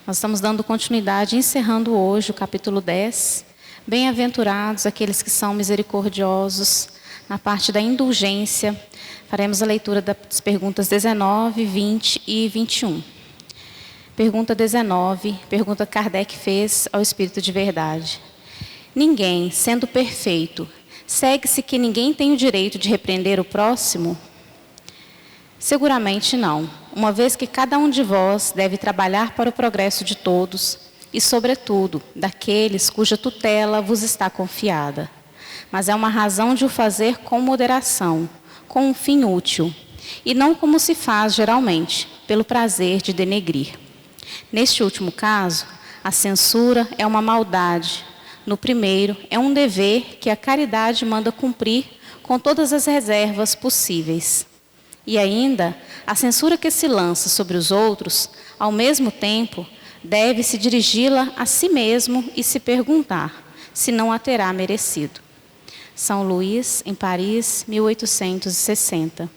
Nós estamos dando continuidade, encerrando hoje o capítulo 10. Bem-aventurados aqueles que são misericordiosos. Na parte da indulgência, faremos a leitura das perguntas 19, 20 e 21. Pergunta 19, pergunta que Kardec fez ao Espírito de Verdade. Ninguém, sendo perfeito, segue-se que ninguém tem o direito de repreender o próximo? Seguramente não, uma vez que cada um de vós deve trabalhar para o progresso de todos e, sobretudo, daqueles cuja tutela vos está confiada. Mas é uma razão de o fazer com moderação, com um fim útil, e não como se faz geralmente, pelo prazer de denegrir. Neste último caso, a censura é uma maldade. No primeiro, é um dever que a caridade manda cumprir com todas as reservas possíveis. E ainda, a censura que se lança sobre os outros, ao mesmo tempo, deve-se dirigi-la a si mesmo e se perguntar se não a terá merecido. São Luís, em Paris, 1860.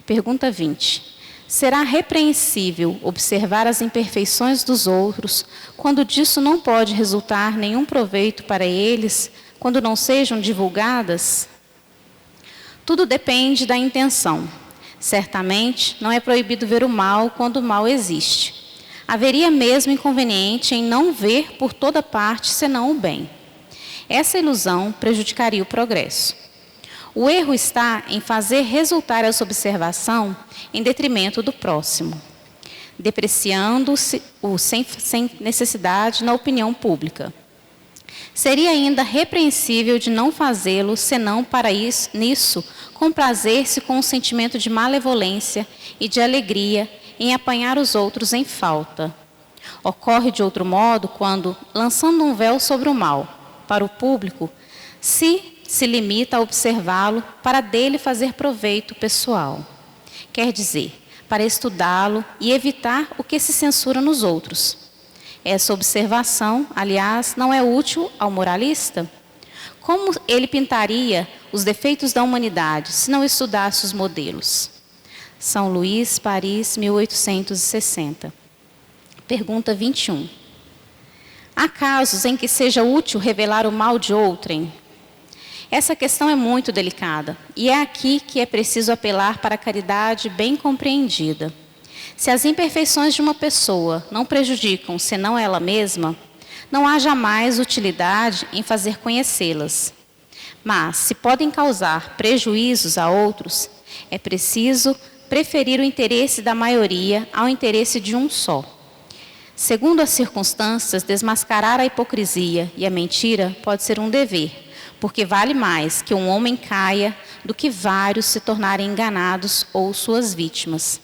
Pergunta 20. Será repreensível observar as imperfeições dos outros, quando disso não pode resultar nenhum proveito para eles, quando não sejam divulgadas? Tudo depende da intenção. Certamente, não é proibido ver o mal quando o mal existe. Haveria mesmo inconveniente em não ver por toda parte senão o bem. Essa ilusão prejudicaria o progresso. O erro está em fazer resultar essa observação em detrimento do próximo, depreciando-se sem necessidade na opinião pública. Seria ainda repreensível de não fazê-lo, senão para isso, nisso, comprazer-se com um sentimento de malevolência e de alegria em apanhar os outros em falta. Ocorre de outro modo quando, lançando um véu sobre o mal, para o público, se limita a observá-lo para dele fazer proveito pessoal. Quer dizer, para estudá-lo e evitar o que se censura nos outros. Essa observação, aliás, não é útil ao moralista? Como ele pintaria os defeitos da humanidade se não estudasse os modelos? São Luís, Paris, 1860. Pergunta 21. Há casos em que seja útil revelar o mal de outrem? Essa questão é muito delicada e é aqui que é preciso apelar para a caridade bem compreendida. Se as imperfeições de uma pessoa não prejudicam senão ela mesma, não há jamais utilidade em fazer conhecê-las. Mas, se podem causar prejuízos a outros, é preciso preferir o interesse da maioria ao interesse de um só. Segundo as circunstâncias, desmascarar a hipocrisia e a mentira pode ser um dever, porque vale mais que um homem caia do que vários se tornarem enganados ou suas vítimas.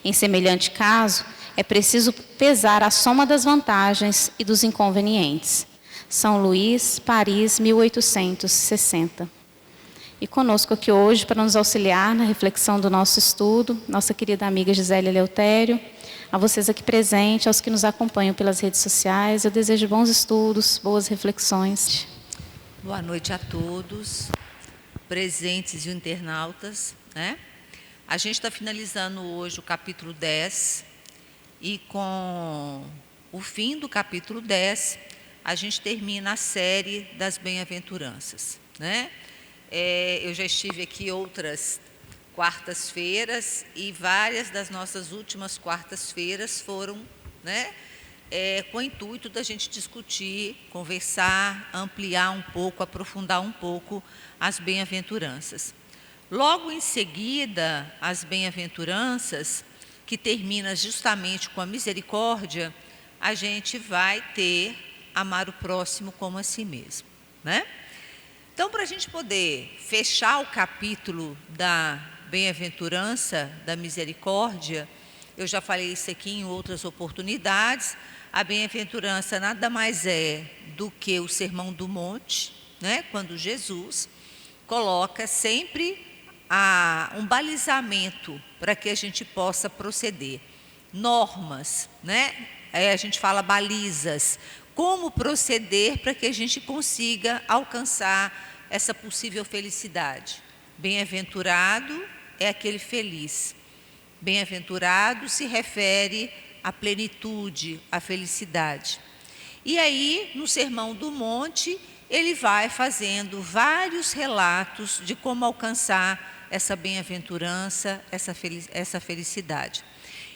Em semelhante caso, é preciso pesar a soma das vantagens e dos inconvenientes. São Luís, Paris, 1860. E conosco aqui hoje, para nos auxiliar na reflexão do nosso estudo, nossa querida amiga Gisele Eleutério. A vocês aqui presentes, aos que nos acompanham pelas redes sociais, eu desejo bons estudos, boas reflexões. Boa noite a todos, presentes e internautas, né? A gente está finalizando hoje o capítulo 10 e com o fim do capítulo 10, a gente termina a série das bem-aventuranças, né? Eu já estive aqui outras quartas-feiras e várias das nossas últimas quartas-feiras foram, né, com o intuito da gente discutir, conversar, ampliar um pouco, aprofundar um pouco as bem-aventuranças. Logo em seguida, as bem-aventuranças, que termina justamente com a misericórdia, a gente vai ter amar o próximo como a si mesmo, né? Então, para a gente poder fechar o capítulo da bem-aventurança, da misericórdia, eu já falei isso aqui em outras oportunidades, a bem-aventurança nada mais é do que o Sermão do Monte, né? Quando Jesus coloca sempre um balizamento para que a gente possa proceder. Normas, né? A gente fala balizas. Como proceder para que a gente consiga alcançar essa possível felicidade? Bem-aventurado é aquele feliz. Bem-aventurado se refere a plenitude, a felicidade. E aí, no Sermão do Monte, ele vai fazendo vários relatos de como alcançar essa bem-aventurança, essa felicidade.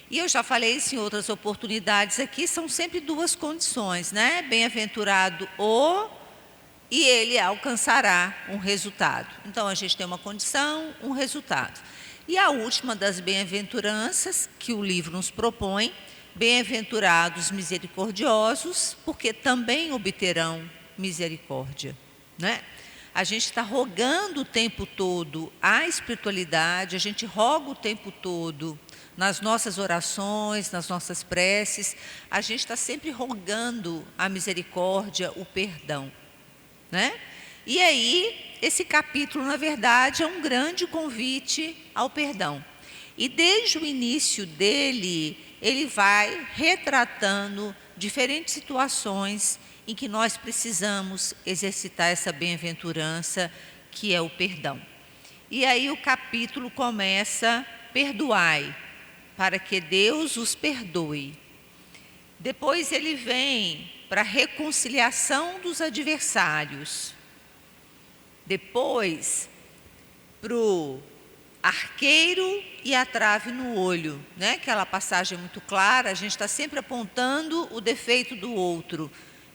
E eu já falei isso em outras oportunidades aqui, são sempre duas condições, né? Bem-aventurado e ele alcançará um resultado. Então, a gente tem uma condição, um resultado. E a última das bem-aventuranças que o livro nos propõe, bem-aventurados misericordiosos, porque também obterão misericórdia, né? A gente está rogando o tempo todo a espiritualidade, a gente roga o tempo todo nas nossas orações, nas nossas preces, a gente está sempre rogando a misericórdia, o perdão, né? E aí, esse capítulo, na verdade, é um grande convite ao perdão. E desde o início dele, ele vai retratando diferentes situações em que nós precisamos exercitar essa bem-aventurança, que é o perdão. E aí o capítulo começa: perdoai, para que Deus os perdoe. Depois ele vem para a reconciliação dos adversários. Depois, para o arqueiro e a trave no olho, né? Aquela passagem muito clara, a gente está sempre apontando o defeito do outro.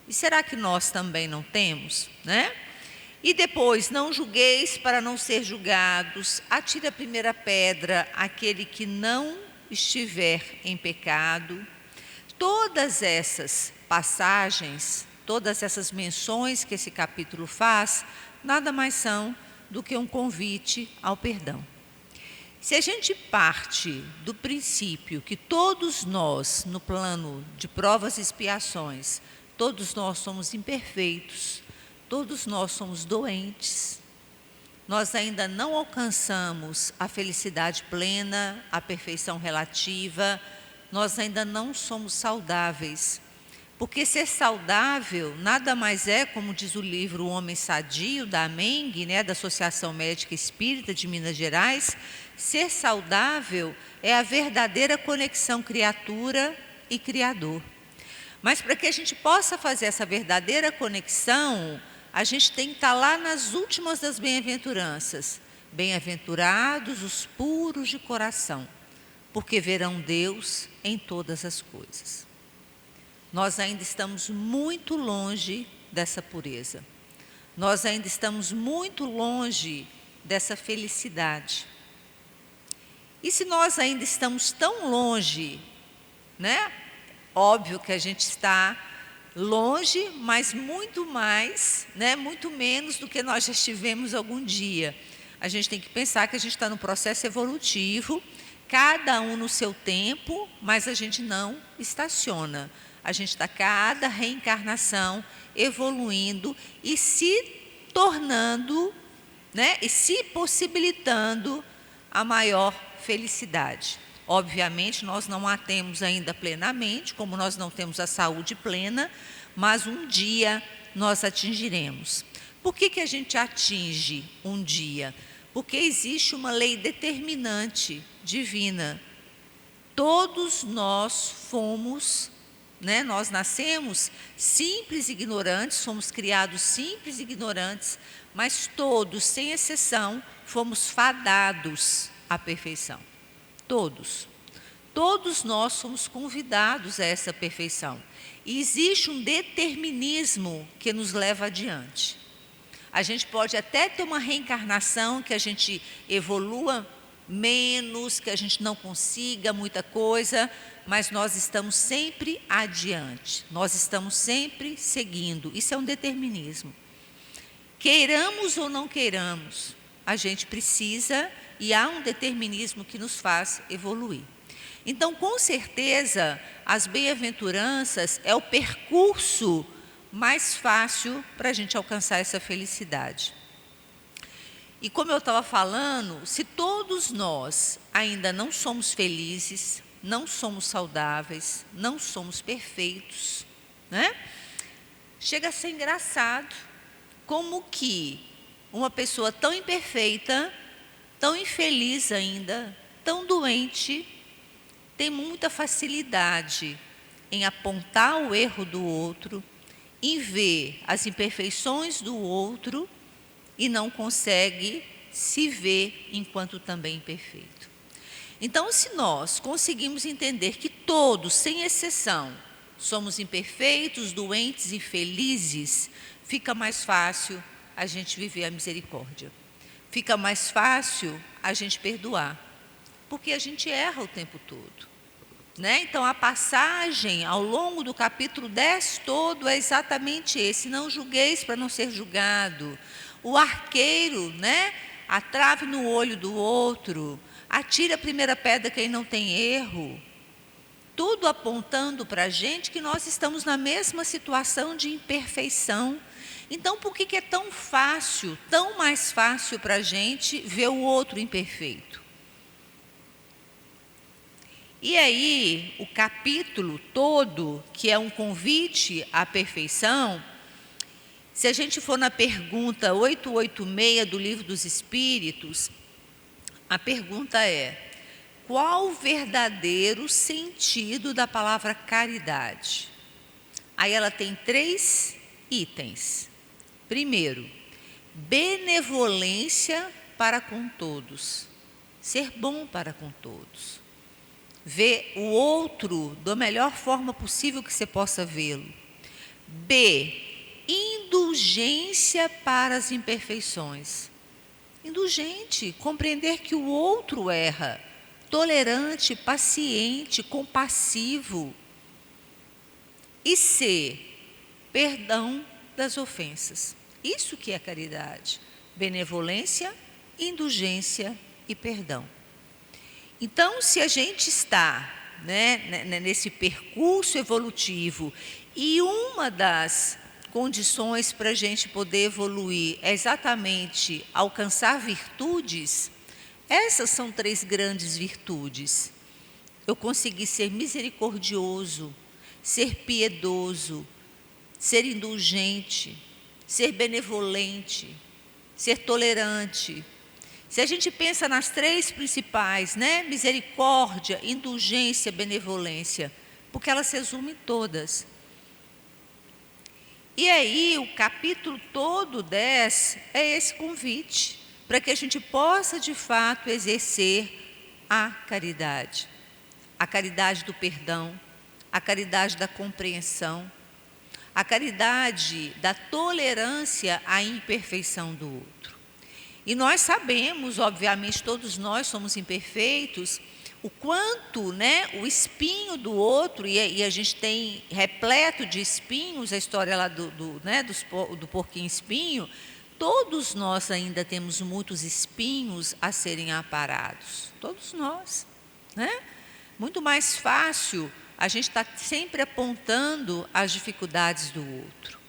E será que nós também não temos, né? E depois, não julgueis para não ser julgados, atire a primeira pedra aquele que não estiver em pecado. Todas essas passagens, todas essas menções que esse capítulo faz, nada mais são do que um convite ao perdão. Se a gente parte do princípio que todos nós, no plano de provas e expiações, todos nós somos imperfeitos, todos nós somos doentes, nós ainda não alcançamos a felicidade plena, a perfeição relativa, nós ainda não somos saudáveis. Porque ser saudável nada mais é, como diz o livro O Homem Sadio, da AMENG, né, da Associação Médica Espírita de Minas Gerais, ser saudável é a verdadeira conexão criatura e Criador. Mas para que a gente possa fazer essa verdadeira conexão, a gente tem que estar lá nas últimas das bem-aventuranças. Bem-aventurados os puros de coração, porque verão Deus em todas as coisas. Nós ainda estamos muito longe dessa pureza. Nós ainda estamos muito longe dessa felicidade. E se nós ainda estamos tão longe, né? Óbvio que a gente está longe, mas muito mais, né? Muito menos do que nós já estivemos algum dia. A gente tem que pensar que a gente está num processo evolutivo, cada um no seu tempo, mas a gente não estaciona. A gente está cada reencarnação evoluindo e se tornando, né? E se possibilitando a maior felicidade. Obviamente, nós não a temos ainda plenamente, como nós não temos a saúde plena, mas um dia nós atingiremos. Por que a gente atinge um dia? Porque existe uma lei determinante divina. Todos nós fomos, né, nós nascemos simples e ignorantes, somos criados simples e ignorantes, mas todos, sem exceção, fomos fadados à perfeição. Todos. Todos nós somos convidados a essa perfeição. E existe um determinismo que nos leva adiante. A gente pode até ter uma reencarnação que a gente evolua menos, que a gente não consiga muita coisa, mas nós estamos sempre adiante. Nós estamos sempre seguindo. Isso é um determinismo. Queiramos ou não queiramos, a gente precisa e há um determinismo que nos faz evoluir. Então, com certeza, as bem-aventuranças é o percurso mais fácil para a gente alcançar essa felicidade. E como eu estava falando, se todos nós ainda não somos felizes, não somos saudáveis, não somos perfeitos, né? Chega a ser engraçado como que uma pessoa tão imperfeita, tão infeliz ainda, tão doente, tem muita facilidade em apontar o erro do outro, em ver as imperfeições do outro e não consegue se ver enquanto também imperfeito. Então, se nós conseguimos entender que todos, sem exceção, somos imperfeitos, doentes, infelizes, fica mais fácil a gente viver a misericórdia. Fica mais fácil a gente perdoar, porque a gente erra o tempo todo. Né? Então, a passagem ao longo do capítulo 10 todo é exatamente esse: não julgueis para não ser julgado. O arqueiro, né? A trave no olho do outro, atire a primeira pedra quem não tem erro. Tudo apontando para a gente que nós estamos na mesma situação de imperfeição. Então, por que é tão fácil, tão mais fácil para a gente ver o outro imperfeito? E aí, o capítulo todo, que é um convite à perfeição, se a gente for na pergunta 886 do Livro dos Espíritos, a pergunta é: qual o verdadeiro sentido da palavra caridade? Aí ela tem 3 itens. Primeiro, benevolência para com todos, ser bom para com todos. Ver o outro da melhor forma possível que você possa vê-lo. B, indulgência para as imperfeições. Indulgente, compreender que o outro erra. Tolerante, paciente, compassivo. E C, perdão das ofensas. Isso que é caridade. Benevolência, indulgência e perdão. Então, se a gente está, né, nesse percurso evolutivo, e uma das condições para a gente poder evoluir é exatamente alcançar virtudes, essas são 3 grandes virtudes. Eu consegui ser misericordioso, ser piedoso, ser indulgente, ser benevolente, ser tolerante. Se a gente pensa nas 3 principais, né? Misericórdia, indulgência, benevolência, porque elas se resumem todas. E aí, o capítulo todo 10 é esse convite, para que a gente possa, de fato, exercer a caridade do perdão, a caridade da compreensão, a caridade da tolerância à imperfeição do outro. E nós sabemos, obviamente, todos nós somos imperfeitos, o quanto, né, o espinho do outro, e a gente tem repleto de espinhos, a história lá do porquinho espinho, todos nós ainda temos muitos espinhos a serem aparados, todos nós, né? Muito mais fácil a gente estar sempre apontando as dificuldades do outro.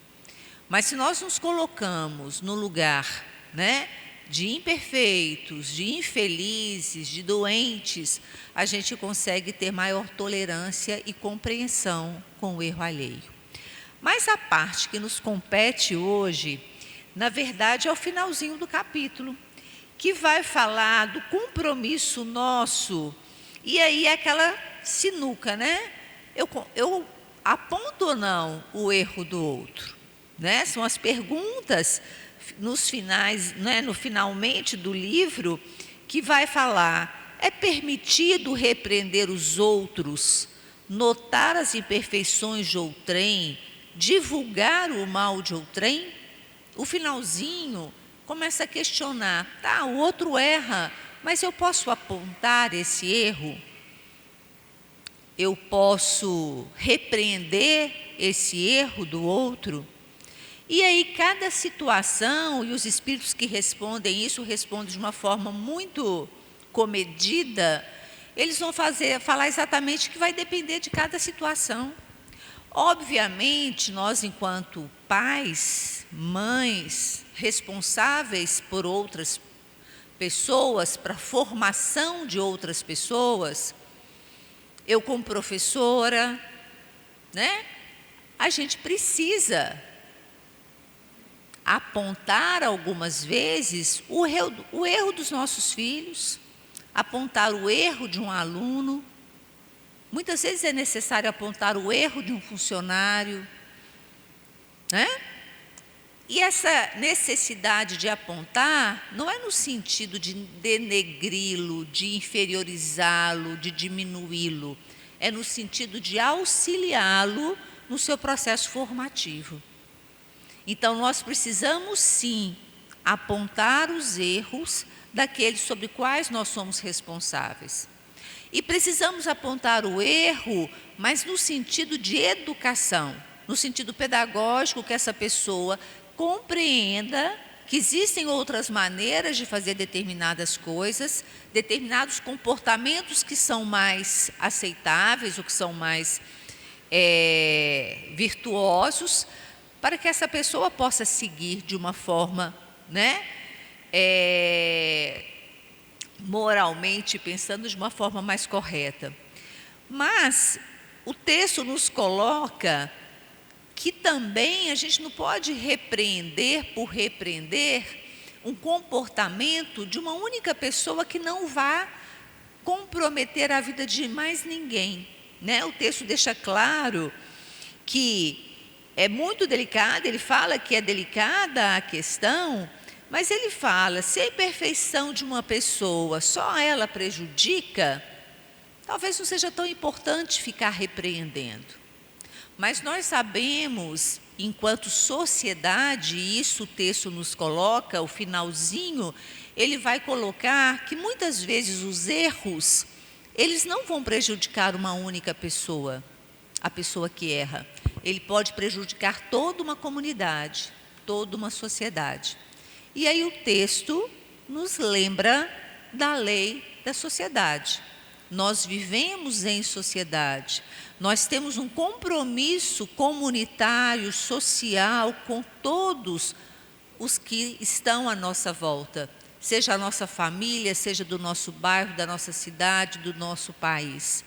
Mas se nós nos colocamos no lugar, né, de imperfeitos, de infelizes, de doentes, a gente consegue ter maior tolerância e compreensão com o erro alheio. Mas a parte que nos compete hoje, na verdade, é o finalzinho do capítulo, que vai falar do compromisso nosso. E aí é aquela sinuca, né? Eu aponto ou não o erro do outro? Né? São as perguntas nos finais, né, no finalmente do livro, que vai falar: é permitido repreender os outros, notar as imperfeições de outrem, divulgar o mal de outrem? O finalzinho começa a questionar: tá, o outro erra, mas eu posso apontar esse erro? Eu posso repreender esse erro do outro? E aí cada situação, e os espíritos que respondem isso, respondem de uma forma muito comedida, eles vão falar exatamente que vai depender de cada situação. Obviamente, nós enquanto pais, mães, responsáveis por outras pessoas, para a formação de outras pessoas, eu como professora, né, a gente precisa apontar algumas vezes o erro dos nossos filhos, apontar o erro de um aluno, Muitas vezes é necessário apontar o erro de um funcionário, né? E essa necessidade de apontar não é no sentido de denegri-lo, de inferiorizá-lo, de diminuí-lo. É no sentido de auxiliá-lo no seu processo formativo. Então, nós precisamos, sim, apontar os erros daqueles sobre quais nós somos responsáveis. E precisamos apontar o erro, mas no sentido de educação, no sentido pedagógico, que essa pessoa compreenda que existem outras maneiras de fazer determinadas coisas, determinados comportamentos que são mais aceitáveis, ou que são mais virtuosos, para que essa pessoa possa seguir de uma forma, né, moralmente pensando de uma forma mais correta. Mas o texto nos coloca que também a gente não pode repreender por repreender um comportamento de uma única pessoa que não vá comprometer a vida de mais ninguém, né? O texto deixa claro que é muito delicado, ele fala que é delicada a questão, mas ele fala, se a imperfeição de uma pessoa só ela prejudica, talvez não seja tão importante ficar repreendendo. Mas nós sabemos, enquanto sociedade, e isso o texto nos coloca, o finalzinho, ele vai colocar que muitas vezes os erros, eles não vão prejudicar uma única pessoa, a pessoa que erra. Ele pode prejudicar toda uma comunidade, toda uma sociedade. E aí o texto nos lembra da lei da sociedade. Nós vivemos em sociedade, nós temos um compromisso comunitário, social, com todos os que estão à nossa volta, seja a nossa família, seja do nosso bairro, da nossa cidade, do nosso país.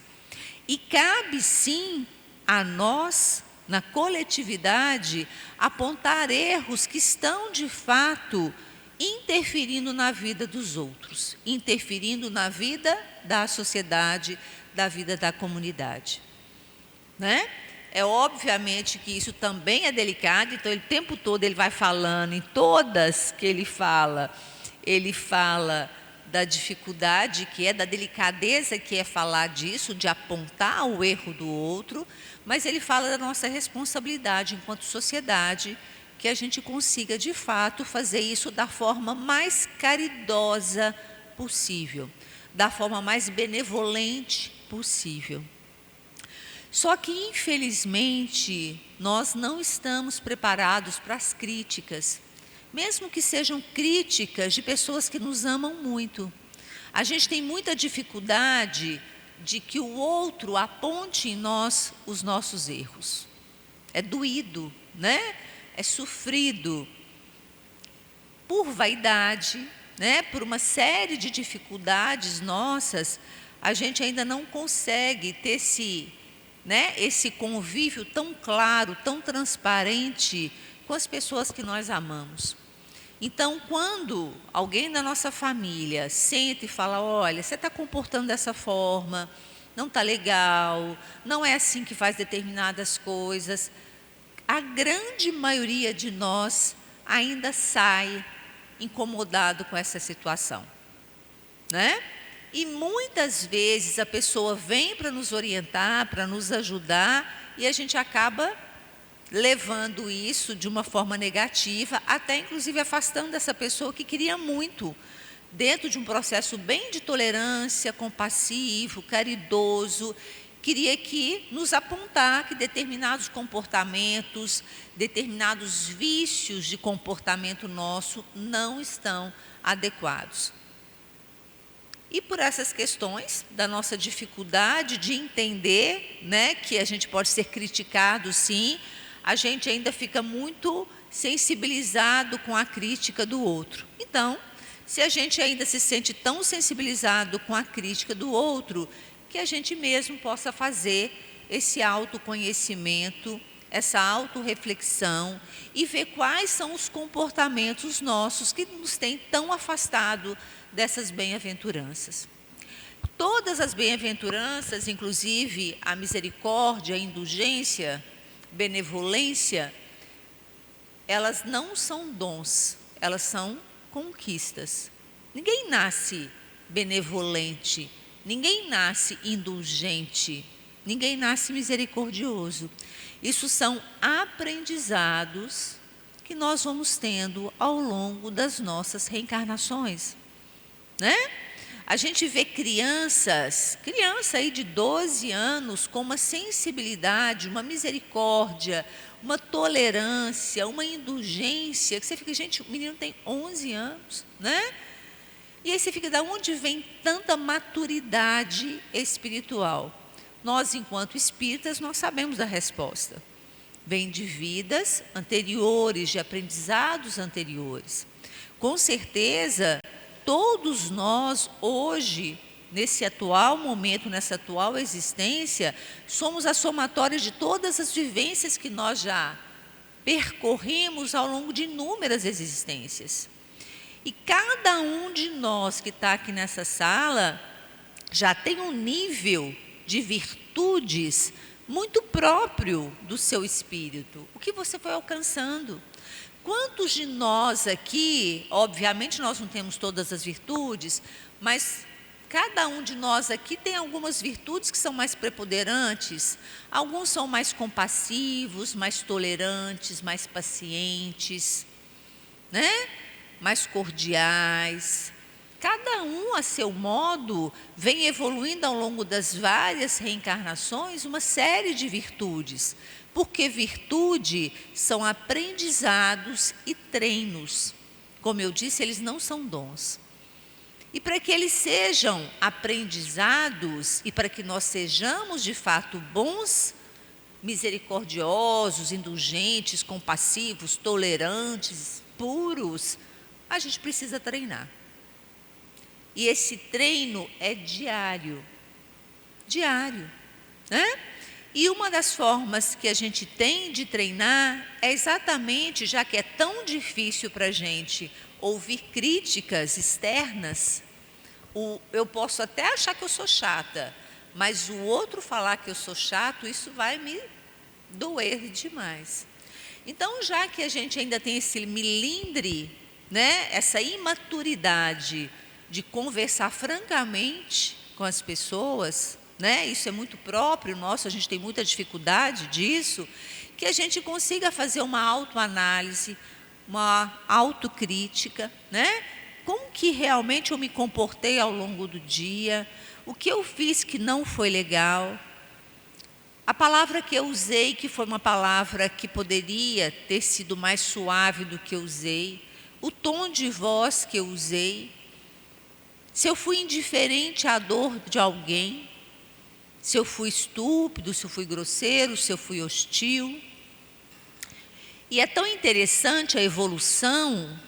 E cabe sim a nós, na coletividade, apontar erros que estão de fato interferindo na vida dos outros, interferindo na vida da sociedade, da vida da comunidade, né? É obviamente que isso também é delicado, então o tempo todo ele vai falando, em todas que ele fala da dificuldade que é, da delicadeza que é falar disso, de apontar o erro do outro, mas ele fala da nossa responsabilidade enquanto sociedade, que a gente consiga, de fato, fazer isso da forma mais caridosa possível, da forma mais benevolente possível. Só que, infelizmente, nós não estamos preparados para as críticas, mesmo que sejam críticas de pessoas que nos amam muito. A gente tem muita dificuldade de que o outro aponte em nós os nossos erros. É doído, né? É sofrido por vaidade, né? Por uma série de dificuldades nossas, a gente ainda não consegue ter esse convívio tão claro, tão transparente com as pessoas que nós amamos. Então, quando alguém da nossa família senta e fala, olha, você está comportando dessa forma, não está legal, não é assim que faz determinadas coisas, a grande maioria de nós ainda sai incomodado com essa situação, né? E muitas vezes a pessoa vem para nos orientar, para nos ajudar, e a gente acaba levando isso de uma forma negativa, até inclusive afastando essa pessoa que queria muito, dentro de um processo bem de tolerância, compassivo, caridoso, queria que nos apontar que determinados comportamentos, determinados vícios de comportamento nosso não estão adequados. E por essas questões da nossa dificuldade de entender, né, que a gente pode ser criticado sim, a gente ainda fica muito sensibilizado com a crítica do outro. Então, se a gente ainda se sente tão sensibilizado com a crítica do outro, que a gente mesmo possa fazer esse autoconhecimento, essa autorreflexão e ver quais são os comportamentos nossos que nos têm tão afastado dessas bem-aventuranças. Todas as bem-aventuranças, inclusive a misericórdia, a indulgência, benevolência, elas não são dons, elas são conquistas. Ninguém nasce benevolente, ninguém nasce indulgente, ninguém nasce misericordioso. Isso são aprendizados que nós vamos tendo ao longo das nossas reencarnações, né? A gente vê criança aí de 12 anos com uma sensibilidade, uma misericórdia, uma tolerância, uma indulgência, que você fica, gente, o menino tem 11 anos, né? E aí você fica, de onde vem tanta maturidade espiritual? Nós, enquanto espíritas, nós sabemos a resposta. Vem de vidas anteriores, de aprendizados anteriores. Com certeza, todos nós hoje, nesse atual momento, nessa atual existência, somos a somatória de todas as vivências que nós já percorremos ao longo de inúmeras existências. E cada um de nós que está aqui nessa sala já tem um nível de virtudes muito próprio do seu espírito, o que você foi alcançando. Quantos de nós aqui, obviamente nós não temos todas as virtudes, mas cada um de nós aqui tem algumas virtudes que são mais preponderantes, alguns são mais compassivos, mais tolerantes, mais pacientes, né? Mais cordiais. Cada um, a seu modo, vem evoluindo ao longo das várias reencarnações uma série de virtudes, porque virtude são aprendizados e treinos. Como eu disse, eles não são dons. E para que eles sejam aprendizados e para que nós sejamos de fato bons, misericordiosos, indulgentes, compassivos, tolerantes, puros, a gente precisa treinar. E esse treino é diário, né? E uma das formas que a gente tem de treinar é exatamente, já que é tão difícil para a gente ouvir críticas externas, eu posso até achar que eu sou chata, mas o outro falar que eu sou chato, isso vai me doer demais. Então, já que a gente ainda tem esse milindre, né, essa imaturidade de conversar francamente com as pessoas, né? Isso é muito próprio nosso, a gente tem muita dificuldade disso, que a gente consiga fazer uma autoanálise, uma autocrítica, né? Como que realmente eu me comportei ao longo do dia, o que eu fiz que não foi legal, a palavra que eu usei, que foi uma palavra que poderia ter sido mais suave do que eu usei, o tom de voz que eu usei, se eu fui indiferente à dor de alguém, se eu fui estúpido, se eu fui grosseiro, se eu fui hostil. E é tão interessante a evolução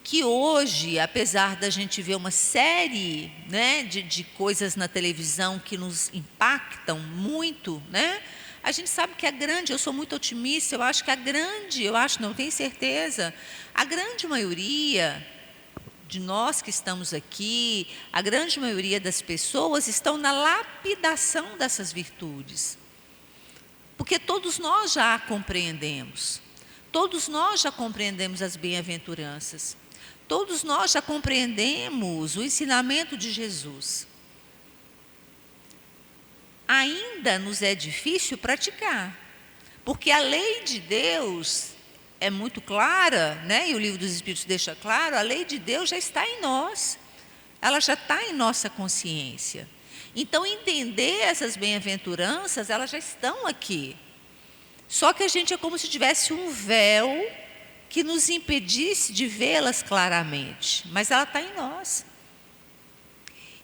que hoje, apesar da gente ver uma série, né, de coisas na televisão que nos impactam muito, né, a gente sabe que eu sou muito otimista, eu tenho certeza, a grande maioria de nós que estamos aqui, a grande maioria das pessoas estão na lapidação dessas virtudes. Porque todos nós já compreendemos. Todos nós já compreendemos as bem-aventuranças. Todos nós já compreendemos o ensinamento de Jesus. Ainda nos é difícil praticar. Porque a lei de Deus é muito clara, né? E o Livro dos Espíritos deixa claro, a lei de Deus já está em nós, ela já está em nossa consciência. Então, entender essas bem-aventuranças, elas já estão aqui. Só que a gente é como se tivesse um véu que nos impedisse de vê-las claramente, mas ela está em nós.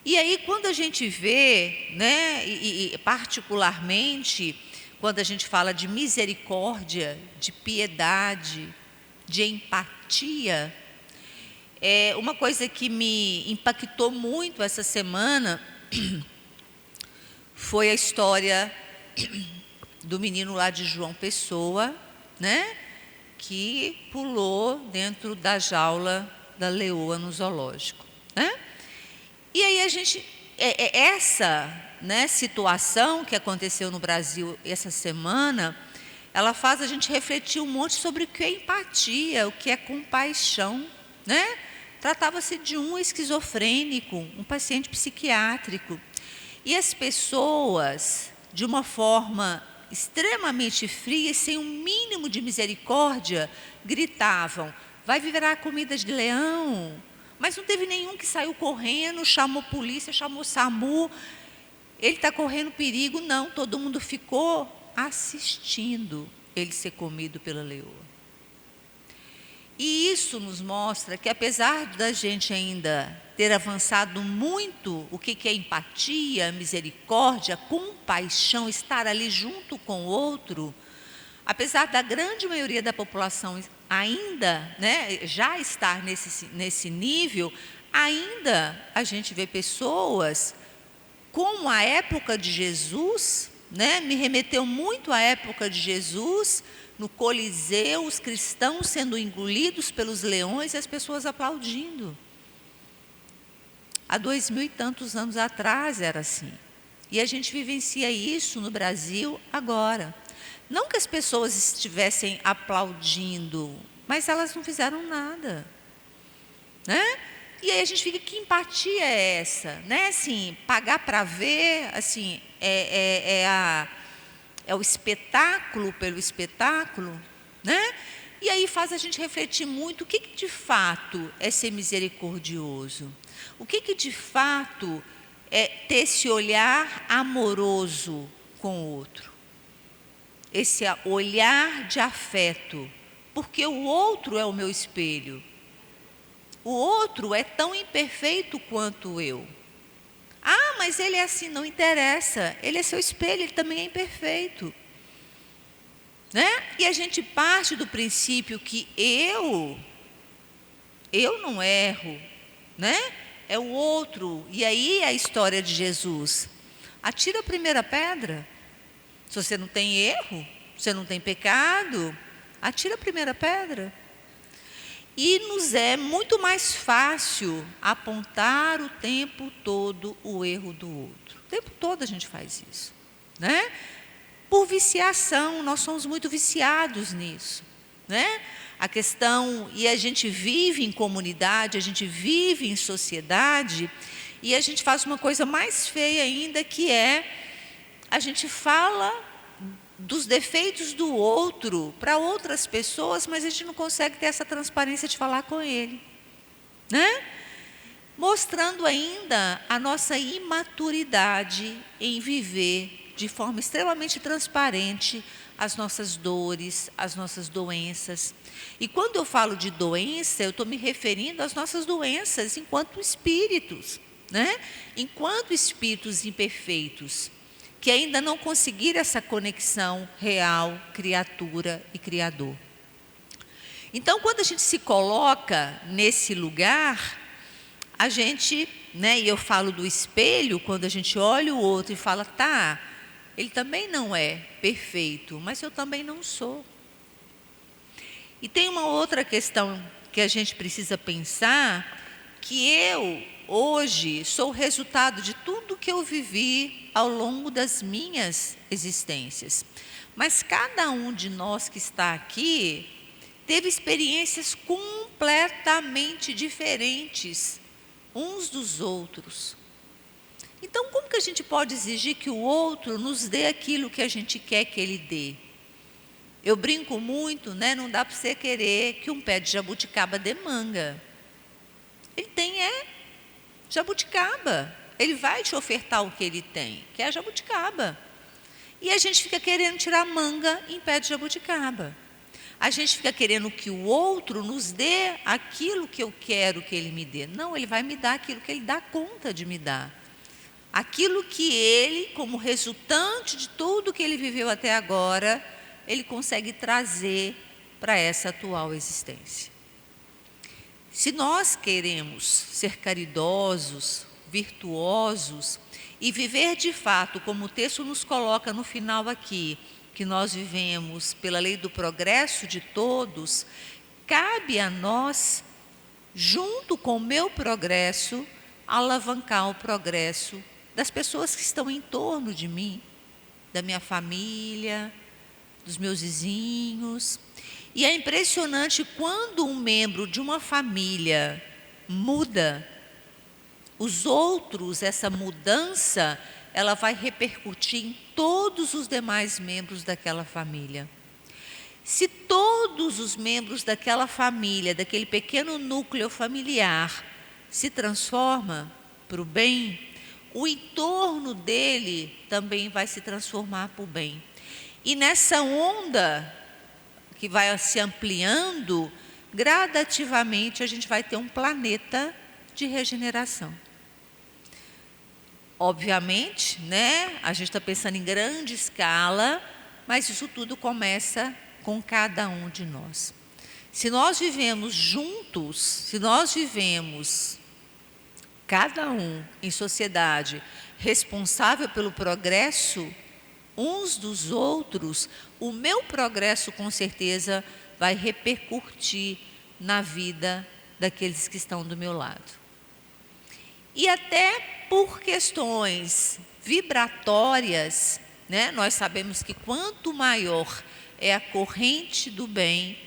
E aí, quando a gente vê, né, e particularmente quando a gente fala de misericórdia, de piedade, de empatia, uma coisa que me impactou muito essa semana foi a história do menino lá de João Pessoa, né, que pulou dentro da jaula da leoa no zoológico, né? E aí a gente essa, né, situação que aconteceu no Brasil essa semana, ela faz a gente refletir um monte sobre o que é empatia, o que é compaixão, né? Tratava-se de um esquizofrênico, um paciente psiquiátrico. E as pessoas, de uma forma extremamente fria e sem um mínimo de misericórdia, gritavam: vai virar comida de leão. Mas não teve nenhum que saiu correndo, chamou polícia, chamou SAMU. Ele está correndo perigo. Não, todo mundo ficou assistindo ele ser comido pela leoa. E isso nos mostra que, apesar da gente ainda ter avançado muito o que é empatia, misericórdia, compaixão, estar ali junto com o outro, apesar da grande maioria da população ainda, né, já estar nesse nível, ainda a gente vê pessoas como a época de Jesus, né, me remeteu muito à época de Jesus, no Coliseu, os cristãos sendo engolidos pelos leões e as pessoas aplaudindo. Há 2000 e tantos anos atrás era assim. E a gente vivencia isso no Brasil agora. Não que as pessoas estivessem aplaudindo, mas elas não fizeram nada, né? E aí a gente fica, que empatia é essa? Né? Assim, pagar para ver, assim, é o espetáculo pelo espetáculo, né? E aí faz a gente refletir muito o que de fato é ser misericordioso. O que de fato é ter esse olhar amoroso com o outro. Esse olhar de afeto, porque o outro é o meu espelho. O outro é tão imperfeito quanto eu. Ah, mas ele é assim, não interessa. Ele é seu espelho, ele também é imperfeito. Né? E a gente parte do princípio que eu não erro, né? É o outro. E aí é a história de Jesus. Atira a primeira pedra. Se você não tem erro, você não tem pecado, atira a primeira pedra. E nos é muito mais fácil apontar o tempo todo o erro do outro. O tempo todo a gente faz isso, né? Por viciação, nós somos muito viciados nisso, né? A questão, e a gente vive em comunidade, a gente vive em sociedade, e a gente faz uma coisa mais feia ainda, que é, a gente fala dos defeitos do outro para outras pessoas, mas a gente não consegue ter essa transparência de falar com ele, né? Mostrando ainda a nossa imaturidade em viver de forma extremamente transparente as nossas dores, as nossas doenças. E quando eu falo de doença, eu estou me referindo às nossas doenças enquanto espíritos, né? Enquanto espíritos imperfeitos, que ainda não conseguiram essa conexão real, criatura e criador. Então, quando a gente se coloca nesse lugar, a gente, né, e eu falo do espelho, quando a gente olha o outro e fala, tá, ele também não é perfeito, mas eu também não sou. E tem uma outra questão que a gente precisa pensar, que eu, hoje, sou o resultado de tudo que eu vivi ao longo das minhas existências. Mas cada um de nós que está aqui teve experiências completamente diferentes uns dos outros. Então, como que a gente pode exigir que o outro nos dê aquilo que a gente quer que ele dê? Eu brinco muito, né? Não dá para você querer que um pé de jabuticaba dê manga. Ele tem jabuticaba. Ele vai te ofertar o que ele tem, que é a jabuticaba. E a gente fica querendo tirar manga em pé de jabuticaba. A gente fica querendo que o outro nos dê aquilo que eu quero que ele me dê. Não, ele vai me dar aquilo que ele dá conta de me dar. Aquilo que ele, como resultante de tudo que ele viveu até agora, ele consegue trazer para essa atual existência. Se nós queremos ser caridosos, virtuosos e viver de fato, como o texto nos coloca no final aqui, que nós vivemos pela lei do progresso de todos, cabe a nós, junto com o meu progresso, alavancar o progresso das pessoas que estão em torno de mim, da minha família, dos meus vizinhos. E é impressionante quando um membro de uma família muda, os outros, essa mudança, ela vai repercutir em todos os demais membros daquela família. Se todos os membros daquela família, daquele pequeno núcleo familiar, se transforma para o bem, o entorno dele também vai se transformar para o bem. E nessa onda que vai se ampliando, gradativamente a gente vai ter um planeta de regeneração. Obviamente, né, a gente está pensando em grande escala, mas isso tudo começa com cada um de nós. Se nós vivemos juntos, se nós vivemos cada um em sociedade responsável pelo progresso uns dos outros, o meu progresso com certeza vai repercutir na vida daqueles que estão do meu lado. E até por questões vibratórias, né, nós sabemos que quanto maior é a corrente do bem,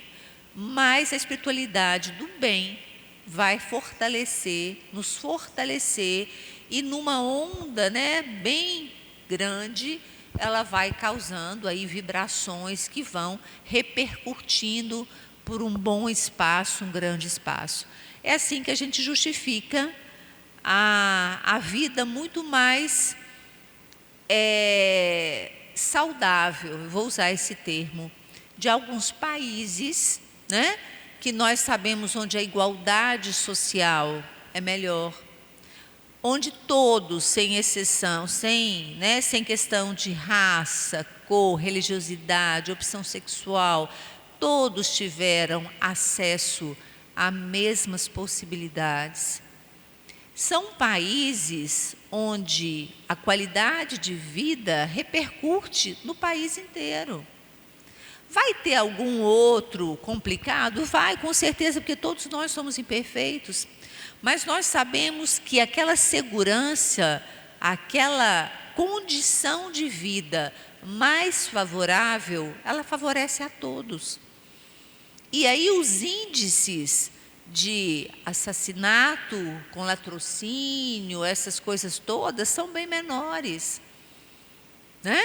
mais a espiritualidade do bem vai fortalecer, nos fortalecer, e numa onda, né, bem grande, ela vai causando aí vibrações que vão repercutindo por um bom espaço, um grande espaço. É assim que a gente justifica a vida muito mais saudável, vou usar esse termo, de alguns países, né, que nós sabemos onde a igualdade social é melhor, onde todos, sem exceção, sem questão de raça, cor, religiosidade, opção sexual, todos tiveram acesso a mesmas possibilidades. São países onde a qualidade de vida repercute no país inteiro. Vai ter algum outro complicado? Vai, com certeza, porque todos nós somos imperfeitos. Mas nós sabemos que aquela segurança, aquela condição de vida mais favorável, ela favorece a todos. E aí os índices de assassinato com latrocínio, essas coisas todas, são bem menores, né?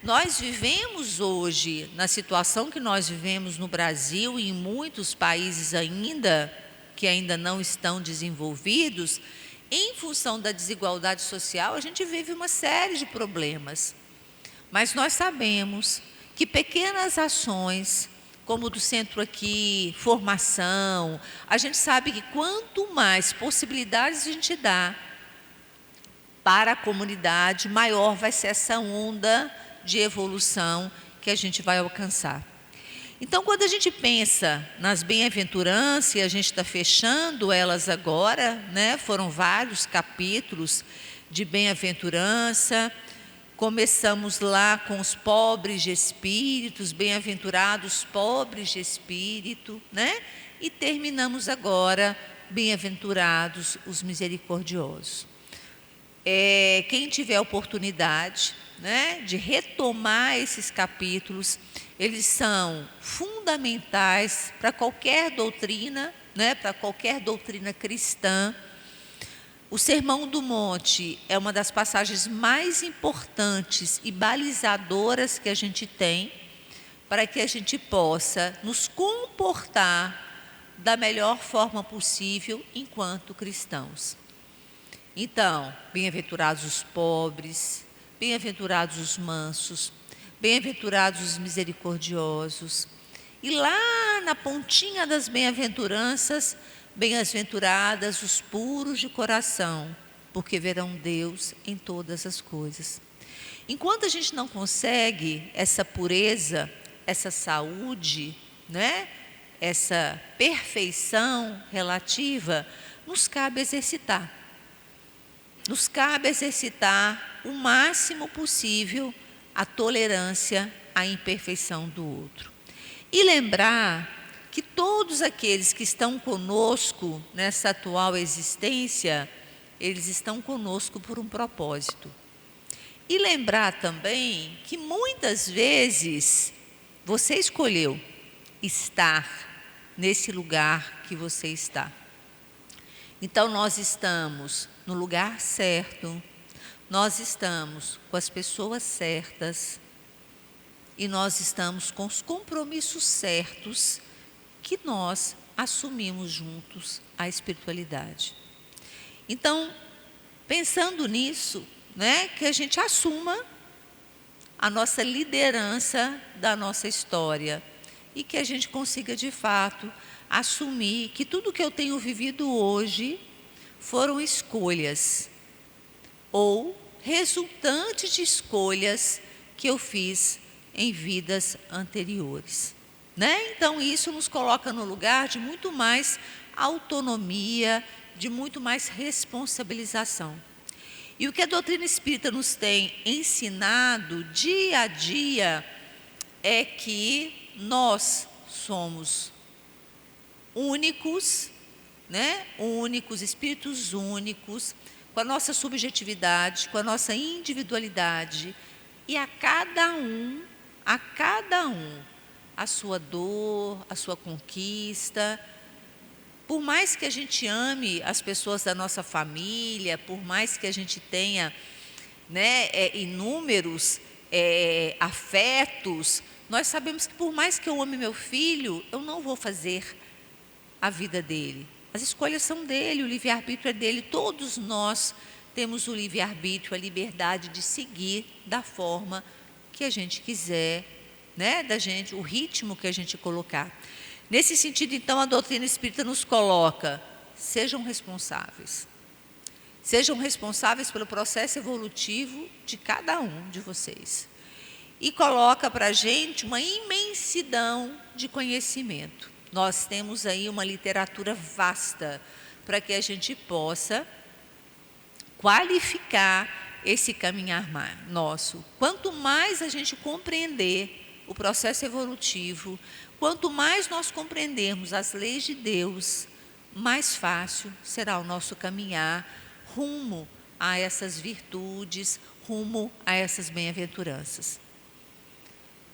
Nós vivemos hoje, na situação que nós vivemos no Brasil e em muitos países ainda, que ainda não estão desenvolvidos, em função da desigualdade social, a gente vive uma série de problemas. Mas nós sabemos que pequenas ações, como o do centro aqui, formação, a gente sabe que quanto mais possibilidades a gente dá para a comunidade, maior vai ser essa onda de evolução que a gente vai alcançar. Então, quando a gente pensa nas bem-aventuranças, e a gente está fechando elas agora, né? Foram vários capítulos de bem-aventurança. Começamos lá com os pobres de espírito, os bem-aventurados pobres de espírito, né? E terminamos agora, bem-aventurados os misericordiosos. Quem tiver oportunidade, né, de retomar esses capítulos, eles são fundamentais para qualquer doutrina, né, para qualquer doutrina cristã. O Sermão do Monte é uma das passagens mais importantes e balizadoras que a gente tem para que a gente possa nos comportar da melhor forma possível enquanto cristãos. Então, bem-aventurados os pobres, bem-aventurados os mansos, bem-aventurados os misericordiosos. E lá na pontinha das bem-aventuranças, bem-aventuradas os puros de coração, porque verão Deus em todas as coisas. Enquanto a gente não consegue essa pureza, essa saúde, né, essa perfeição relativa, nos cabe exercitar. Nos cabe exercitar o máximo possível a tolerância à imperfeição do outro. E lembrar que todos aqueles que estão conosco nessa atual existência, eles estão conosco por um propósito. E lembrar também que muitas vezes você escolheu estar nesse lugar que você está. Então nós estamos no lugar certo, nós estamos com as pessoas certas e nós estamos com os compromissos certos que nós assumimos juntos a espiritualidade. Então, pensando nisso, né, que a gente assuma a nossa liderança da nossa história e que a gente consiga, de fato, assumir que tudo que eu tenho vivido hoje foram escolhas ou resultantes de escolhas que eu fiz em vidas anteriores, né? Então, isso nos coloca no lugar de muito mais autonomia, de muito mais responsabilização. E o que a doutrina espírita nos tem ensinado dia a dia é que nós somos únicos, né? Únicos, espíritos únicos, com a nossa subjetividade, com a nossa individualidade, e a cada um, a sua dor, a sua conquista. Por mais que a gente ame as pessoas da nossa família, por mais que a gente tenha, né, inúmeros afetos, nós sabemos que por mais que eu ame meu filho, eu não vou fazer a vida dele. As escolhas são dele, o livre-arbítrio é dele. Todos nós temos o livre-arbítrio, a liberdade de seguir da forma que a gente quiser, né, o ritmo que a gente colocar. Nesse sentido, então, a doutrina espírita nos coloca: sejam responsáveis. Sejam responsáveis pelo processo evolutivo de cada um de vocês. E coloca para a gente uma imensidão de conhecimento. Nós temos aí uma literatura vasta para que a gente possa qualificar esse caminhar nosso. Quanto mais a gente compreender o processo evolutivo, quanto mais nós compreendermos as leis de Deus, mais fácil será o nosso caminhar rumo a essas virtudes, rumo a essas bem-aventuranças.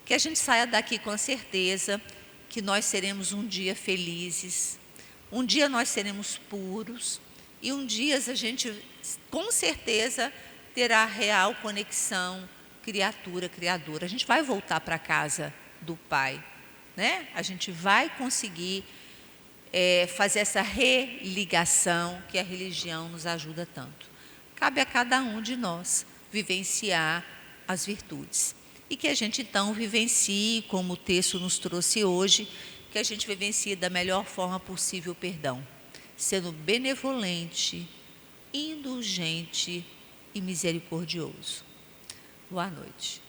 Que a gente saia daqui com a certeza que nós seremos um dia felizes, um dia nós seremos puros, e um dia a gente, com certeza, terá real conexão criatura-criadora. A gente vai voltar para a casa do Pai, né? A gente vai conseguir fazer essa religação que a religião nos ajuda tanto. Cabe a cada um de nós vivenciar as virtudes. E que a gente então vivencie, como o texto nos trouxe hoje, que a gente vivencie da melhor forma possível o perdão, sendo benevolente, indulgente e misericordioso. Boa noite.